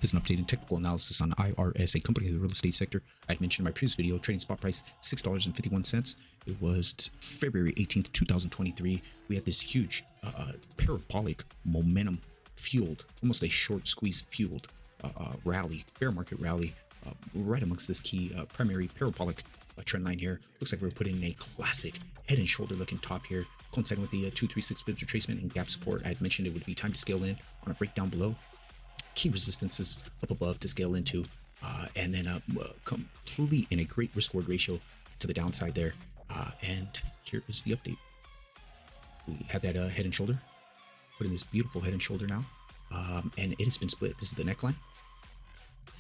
There's an updated technical analysis on IRS, a company in the real estate sector. I had mentioned in my previous video, trading spot price $6.51. It was February 18th, 2023. We had this huge parabolic momentum fueled, almost a short squeeze fueled rally, bear market rally, right amongst this key primary parabolic trend line here. Looks like we're putting in a classic head and shoulder looking top here, coinciding with the 236 fibs retracement and gap support. I had mentioned it would be time to scale in on a breakdown below. Key resistances up above to scale into, and then complete in a great risk reward ratio to the downside there. And here is the update. We had that head and shoulder, put in this beautiful head and shoulder now, and it has been split. This is the neckline,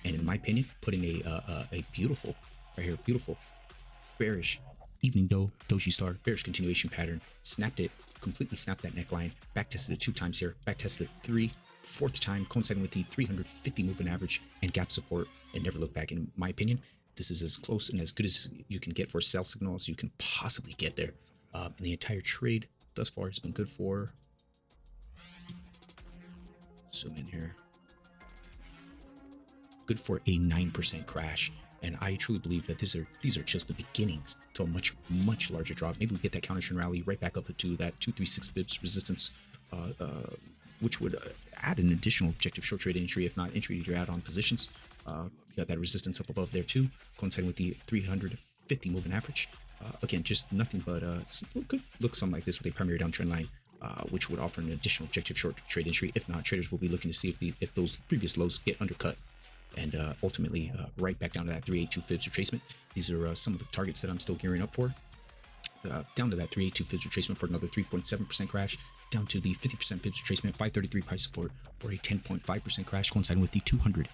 and in my opinion, putting a beautiful right here, beautiful bearish evening doji star, bearish continuation pattern. Snapped it, completely snapped that neckline. Back tested it 2 times here. Back tested it 3. 4th time, coinciding with the 350 moving average and gap support, and never look back. In my opinion, this is as close and as good as you can get for a sell signal as you can possibly get there. And the entire trade thus far has been good for, zoom in here, good for a 9% crash. And I truly believe that these are just the beginnings to a much larger drop. Maybe we get that counter trend rally right back up to that 236 pips resistance, which would add an additional objective short trade entry, if not entry to your add-on positions. You got that resistance up above there too, coinciding with the 350 moving average. Again, just nothing but could look something like this with a primary downtrend line, which would offer an additional objective short trade entry. If not, traders will be looking to see if those previous lows get undercut, and ultimately right back down to that 382 fibs retracement. These are some of the targets that I'm still gearing up for. Down to that 382 fibs retracement for another 3.7% crash, down to the 50% fibs retracement, 533 price support for a 10.5% crash, coinciding with the 200,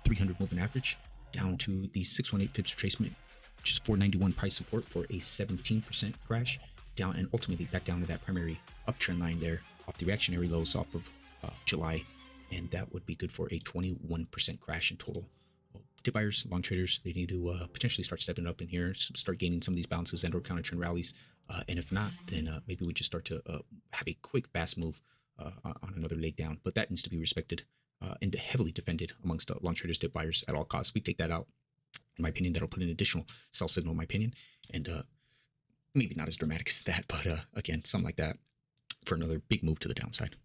300 moving average, down to the 618 fibs retracement, which is 491 price support for a 17% crash, down and ultimately back down to that primary uptrend line there off the reactionary lows off of July, and that would be good for a 21% crash in total. Dip buyers, long traders, they need to potentially start stepping up in here, start gaining some of these bounces and or counter trend rallies. And if not, then maybe we just start to have a quick fast move on another leg down. But that needs to be respected and heavily defended amongst long traders, dip buyers at all costs. We take that out, in my opinion, that'll put an additional sell signal, in my opinion. And maybe not as dramatic as that, but again, something like that for another big move to the downside.